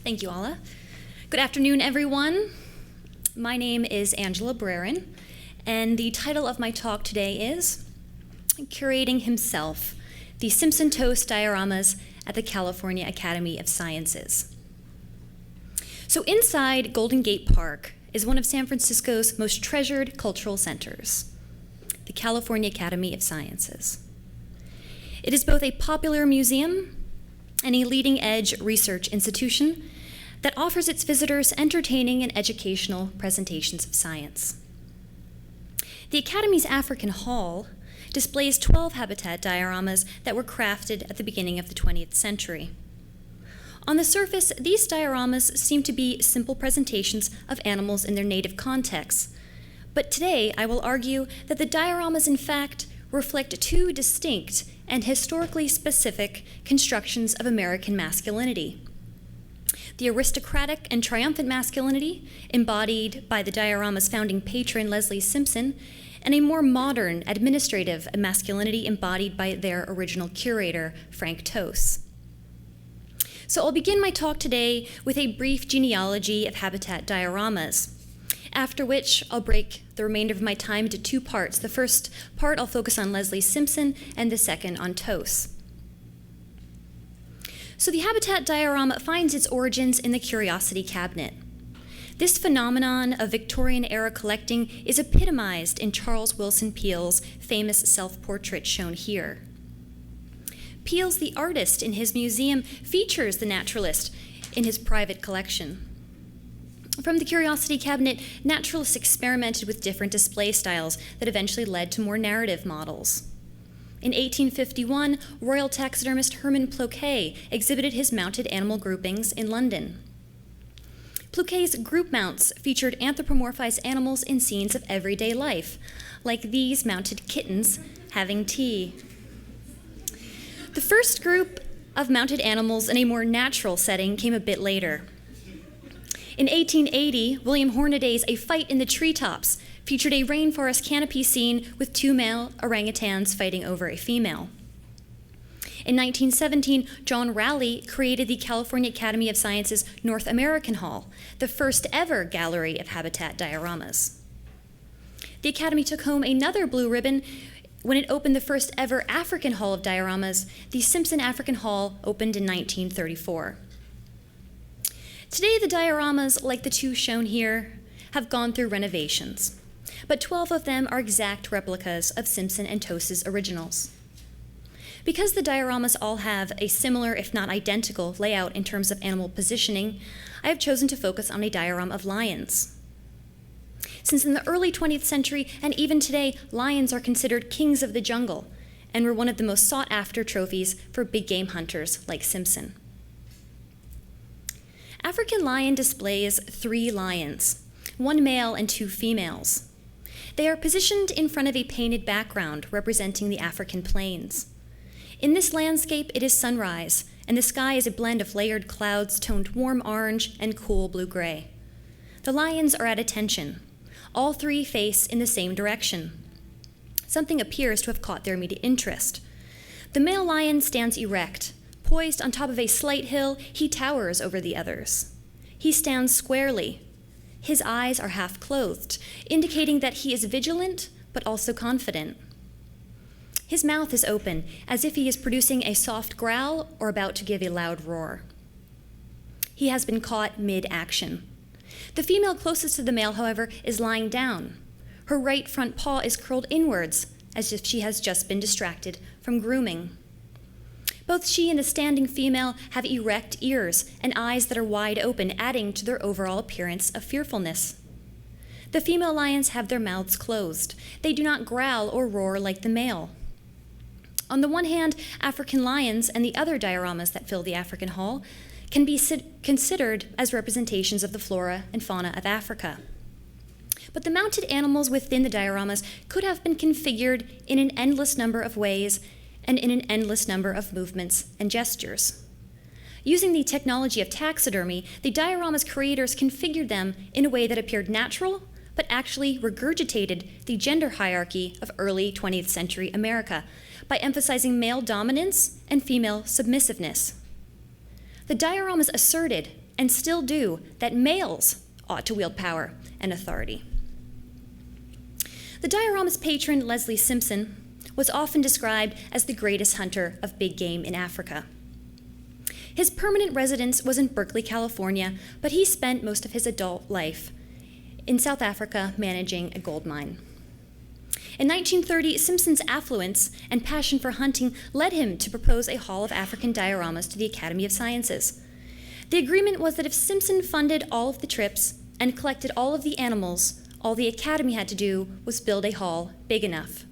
Thank you, Alla. Good afternoon, everyone. My name is Angela Braren, and the title of my talk today is Curating Himself, the Simpson Toast Dioramas at the California Academy of Sciences. So inside Golden Gate Park is one of San Francisco's most treasured cultural centers, the California Academy of Sciences. It is both a popular museum and a leading-edge research institution that offers its visitors entertaining and educational presentations of science. The Academy's African Hall displays 12 habitat dioramas that were crafted at the beginning of the 20th century. On the surface, these dioramas seem to be simple presentations of animals in their native contexts, but today I will argue that the dioramas in fact reflect two distinct and historically specific constructions of American masculinity. The aristocratic and triumphant masculinity embodied by the diorama's founding patron, Leslie Simpson, and a more modern administrative masculinity embodied by their original curator, Frank Tose. So I'll begin my talk today with a brief genealogy of habitat dioramas, after which I'll break the remainder of my time into two parts. The first part I'll focus on Leslie Simpson, and the second on Tose. So the habitat diorama finds its origins in the Curiosity Cabinet. This phenomenon of Victorian-era collecting is epitomized in Charles Willson Peale's famous self-portrait shown here. Peale's the artist in his museum features the naturalist in his private collection. From the Curiosity Cabinet, naturalists experimented with different display styles that eventually led to more narrative models. In 1851, Royal taxidermist Herman Ploquet exhibited his mounted animal groupings in London. Ploquet's group mounts featured anthropomorphized animals in scenes of everyday life, like these mounted kittens having tea. The first group of mounted animals in a more natural setting came a bit later. In 1880, William Hornaday's A Fight in the Treetops featured a rainforest canopy scene with two male orangutans fighting over a female. In 1917, John Raleigh created the California Academy of Sciences North American Hall, the first ever gallery of habitat dioramas. The Academy took home another blue ribbon when it opened the first ever African Hall of Dioramas. The Simpson African Hall opened in 1934. Today, the dioramas, like the two shown here, have gone through renovations, but 12 of them are exact replicas of Simpson and Tose's originals. Because the dioramas all have a similar, if not identical, layout in terms of animal positioning, I have chosen to focus on a diorama of lions. Since in the early 20th century, and even today, lions are considered kings of the jungle and were one of the most sought-after trophies for big game hunters like Simpson. African lion displays 3 lions, 1 male and 2 females. They are positioned in front of a painted background representing the African plains. In this landscape, it is sunrise, and the sky is a blend of layered clouds toned warm orange and cool blue-gray. The lions are at attention. All 3 face in the same direction. Something appears to have caught their immediate interest. The male lion stands erect. Poised on top of a slight hill, he towers over the others. He stands squarely. His eyes are half closed, indicating that he is vigilant but also confident. His mouth is open, as if he is producing a soft growl or about to give a loud roar. He has been caught mid-action. The female closest to the male, however, is lying down. Her right front paw is curled inwards, as if she has just been distracted from grooming. Both she and the standing female have erect ears and eyes that are wide open, adding to their overall appearance of fearfulness. The female lions have their mouths closed. They do not growl or roar like the male. On the one hand, African lions and the other dioramas that fill the African Hall can be considered as representations of the flora and fauna of Africa. But the mounted animals within the dioramas could have been configured in an endless number of ways and in an endless number of movements and gestures. Using the technology of taxidermy, the diorama's creators configured them in a way that appeared natural, but actually regurgitated the gender hierarchy of early 20th century America by emphasizing male dominance and female submissiveness. The dioramas asserted, and still do, that males ought to wield power and authority. The diorama's patron, Leslie Simpson, was often described as the greatest hunter of big game in Africa. His permanent residence was in Berkeley, California, but he spent most of his adult life in South Africa managing a gold mine. In 1930, Simpson's affluence and passion for hunting led him to propose a Hall of African Dioramas to the Academy of Sciences. The agreement was that if Simpson funded all of the trips and collected all of the animals, all the Academy had to do was build a hall big enough.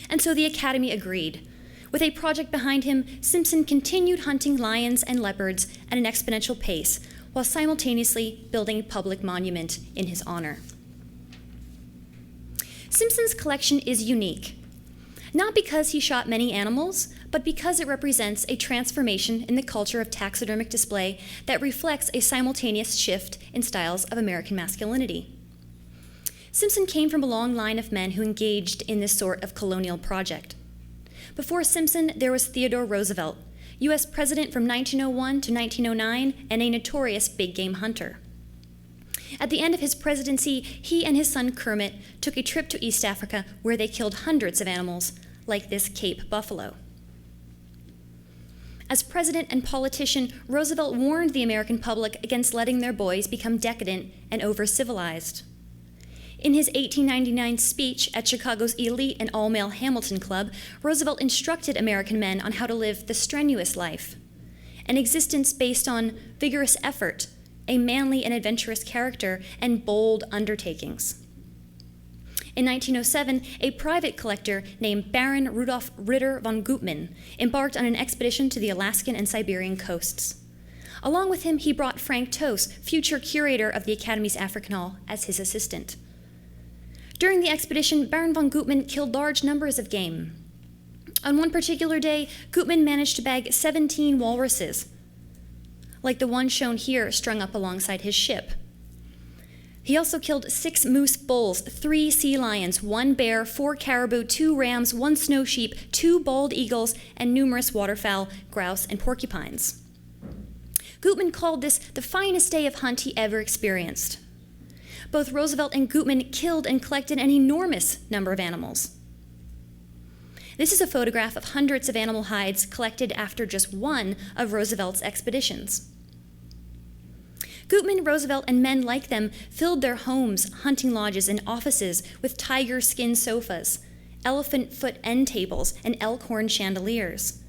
And so the Academy agreed. With a project behind him, Simpson continued hunting lions and leopards at an exponential pace, while simultaneously building a public monument in his honor. Simpson's collection is unique, not because he shot many animals, but because it represents a transformation in the culture of taxidermic display that reflects a simultaneous shift in styles of American masculinity. Simpson came from a long line of men who engaged in this sort of colonial project. Before Simpson, there was Theodore Roosevelt, U.S. President from 1901 to 1909 and a notorious big game hunter. At the end of his presidency, he and his son Kermit took a trip to East Africa where they killed hundreds of animals, like this Cape buffalo. As president and politician, Roosevelt warned the American public against letting their boys become decadent and over-civilized. In his 1899 speech at Chicago's elite and all-male Hamilton Club, Roosevelt instructed American men on how to live the strenuous life, an existence based on vigorous effort, a manly and adventurous character, and bold undertakings. In 1907, a private collector named Baron Rudolf Ritter von Gutmann embarked on an expedition to the Alaskan and Siberian coasts. Along with him, he brought Frank Tos, future curator of the Academy's African Hall, as his assistant. During the expedition, Baron von Gutmann killed large numbers of game. On one particular day, Gutmann managed to bag 17 walruses, like the one shown here strung up alongside his ship. He also killed 6 moose bulls, 3 sea lions, 1 bear, 4 caribou, 2 rams, 1 snow sheep, 2 bald eagles, and numerous waterfowl, grouse, and porcupines. Gutmann called this the finest day of hunt he ever experienced. Both Roosevelt and Gutmann killed and collected an enormous number of animals. This is a photograph of hundreds of animal hides collected after just one of Roosevelt's expeditions. Gutmann, Roosevelt, and men like them filled their homes, hunting lodges, and offices with tiger skin sofas, elephant foot end tables, and elk horn chandeliers.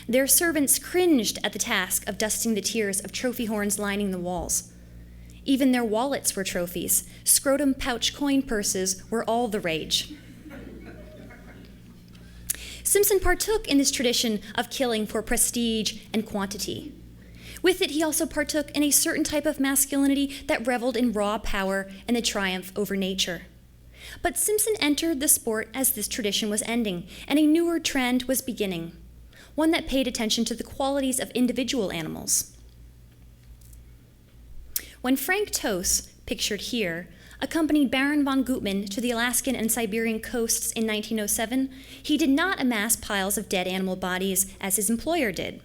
Their servants cringed at the task of dusting the tiers of trophy horns lining the walls. Even their wallets were trophies. Scrotum pouch coin purses were all the rage. Simpson partook in this tradition of killing for prestige and quantity. With it, he also partook in a certain type of masculinity that reveled in raw power and the triumph over nature. But Simpson entered the sport as this tradition was ending, and a newer trend was beginning, one that paid attention to the qualities of individual animals. When Frank Tos, pictured here, accompanied Baron von Gutmann to the Alaskan and Siberian coasts in 1907, he did not amass piles of dead animal bodies as his employer did.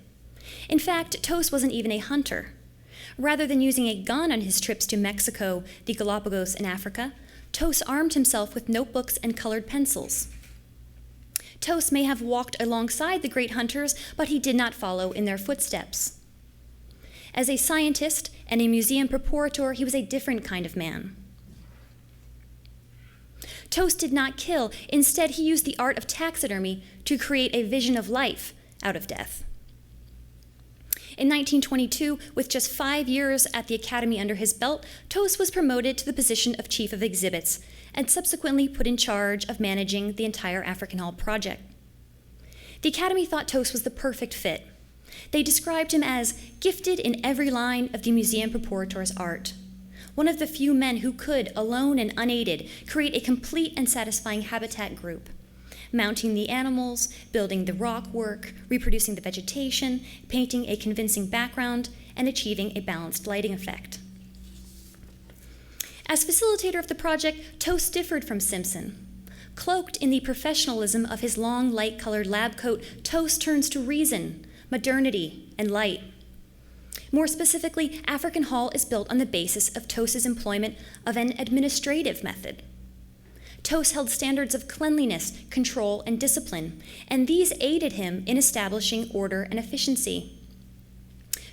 In fact, Tos wasn't even a hunter. Rather than using a gun on his trips to Mexico, the Galapagos, and Africa, Tos armed himself with notebooks and colored pencils. Tos may have walked alongside the great hunters, but he did not follow in their footsteps. As a scientist and a museum preparator, he was a different kind of man. Tos did not kill. Instead, he used the art of taxidermy to create a vision of life out of death. In 1922, with just 5 years at the Academy under his belt, Tos was promoted to the position of Chief of Exhibits and subsequently put in charge of managing the entire African Hall project. The Academy thought Tos was the perfect fit. They described him as gifted in every line of the museum preparator's art, one of the few men who could, alone and unaided, create a complete and satisfying habitat group, mounting the animals, building the rock work, reproducing the vegetation, painting a convincing background, and achieving a balanced lighting effect. As facilitator of the project, Tos differed from Simpson. Cloaked in the professionalism of his long, light-colored lab coat, Tos turns to reason, modernity, and light. More specifically, African Hall is built on the basis of Tos's employment of an administrative method. Tos held standards of cleanliness, control, and discipline, and these aided him in establishing order and efficiency.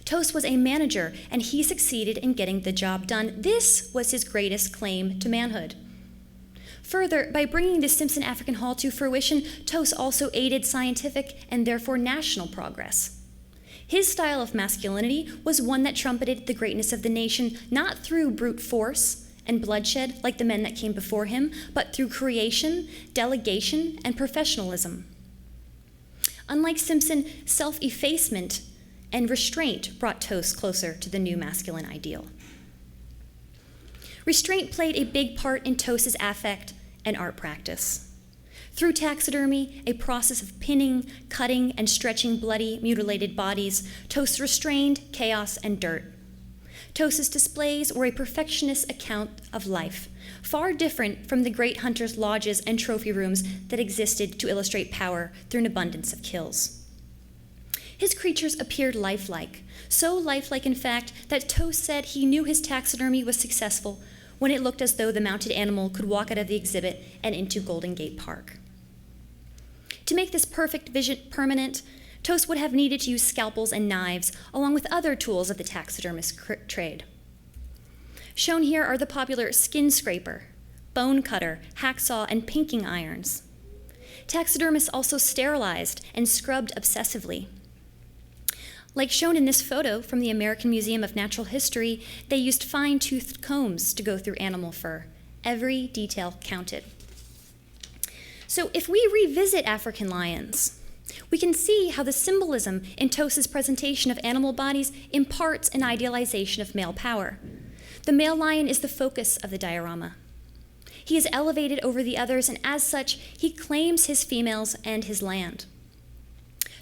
Tos was a manager, and he succeeded in getting the job done. This was his greatest claim to manhood. Further, by bringing the Simpson African Hall to fruition, Tos also aided scientific and therefore national progress. His style of masculinity was one that trumpeted the greatness of the nation not through brute force and bloodshed like the men that came before him, but through creation, delegation, and professionalism. Unlike Simpson, self-effacement and restraint brought Tos closer to the new masculine ideal. Restraint played a big part in Tos's affect and art practice. Through taxidermy, a process of pinning, cutting, and stretching bloody, mutilated bodies, Tos restrained chaos and dirt. Tos's displays were a perfectionist account of life, far different from the great hunters' lodges and trophy rooms that existed to illustrate power through an abundance of kills. His creatures appeared lifelike, so lifelike in fact that Tos said he knew his taxidermy was successful when it looked as though the mounted animal could walk out of the exhibit and into Golden Gate Park. To make this perfect vision permanent, Tos would have needed to use scalpels and knives, along with other tools of the taxidermist trade. Shown here are the popular skin scraper, bone cutter, hacksaw, and pinking irons. Taxidermists also sterilized and scrubbed obsessively. Like shown in this photo from the American Museum of Natural History, they used fine-toothed combs to go through animal fur. Every detail counted. So if we revisit African lions, we can see how the symbolism in Tos's presentation of animal bodies imparts an idealization of male power. The male lion is the focus of the diorama. He is elevated over the others, and as such, he claims his females and his land.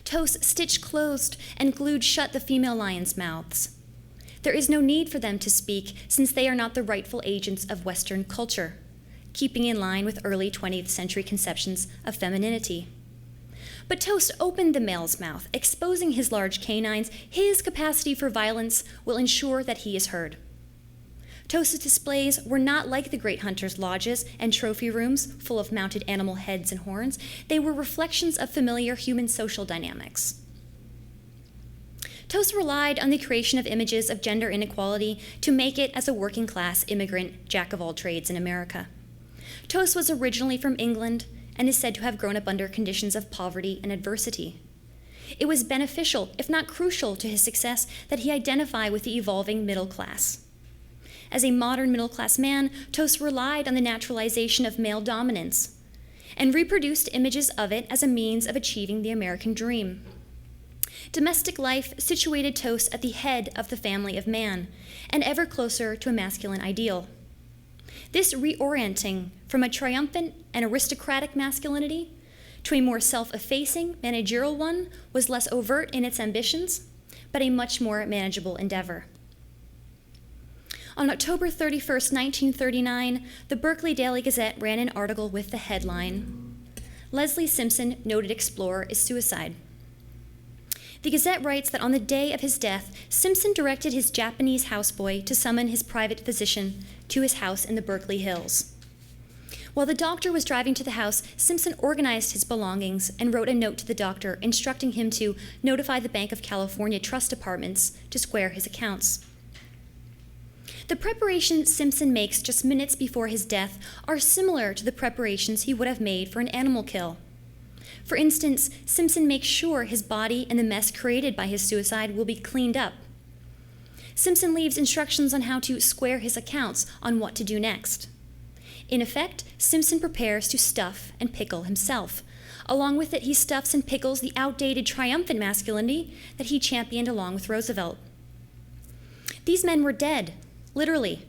Tos stitched closed and glued shut the female lions' mouths. There is no need for them to speak, since they are not the rightful agents of Western culture, keeping in line with early 20th century conceptions of femininity. But Tos opened the male's mouth, exposing his large canines. His capacity for violence will ensure that he is heard. Tos's displays were not like the great hunters' lodges and trophy rooms full of mounted animal heads and horns. They were reflections of familiar human social dynamics. Tos relied on the creation of images of gender inequality to make it as a working-class immigrant jack-of-all-trades in America. Tos was originally from England and is said to have grown up under conditions of poverty and adversity. It was beneficial, if not crucial, to his success that he identify with the evolving middle class. As a modern middle-class man, Tos relied on the naturalization of male dominance and reproduced images of it as a means of achieving the American dream. Domestic life situated Tos at the head of the family of man and ever closer to a masculine ideal. This reorienting from a triumphant and aristocratic masculinity to a more self-effacing managerial one was less overt in its ambitions, but a much more manageable endeavor. On October 31st, 1939, the Berkeley Daily Gazette ran an article with the headline, "Leslie Simpson, Noted Explorer, is Suicide." The Gazette writes that on the day of his death, Simpson directed his Japanese houseboy to summon his private physician to his house in the Berkeley Hills. While the doctor was driving to the house, Simpson organized his belongings and wrote a note to the doctor instructing him to notify the Bank of California trust departments to square his accounts. The preparations Simpson makes just minutes before his death are similar to the preparations he would have made for an animal kill. For instance, Simpson makes sure his body and the mess created by his suicide will be cleaned up. Simpson leaves instructions on how to square his accounts on what to do next. In effect, Simpson prepares to stuff and pickle himself. Along with it, he stuffs and pickles the outdated triumphant masculinity that he championed along with Roosevelt. These men were dead, literally,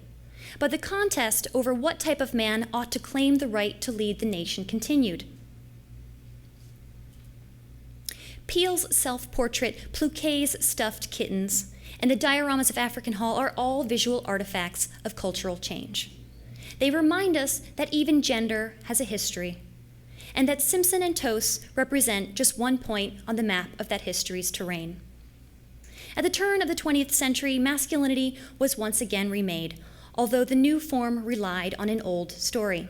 but the contest over what type of man ought to claim the right to lead the nation continued. Peale's self-portrait, Pluquet's stuffed kittens, and the dioramas of African Hall are all visual artifacts of cultural change. They remind us that even gender has a history, and that Simpson and Tos represent just one point on the map of that history's terrain. At the turn of the 20th century, masculinity was once again remade, although the new form relied on an old story.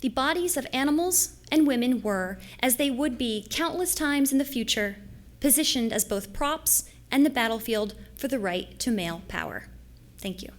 The bodies of animals and women were, as they would be countless times in the future, positioned as both props and the battlefield for the right to male power. Thank you.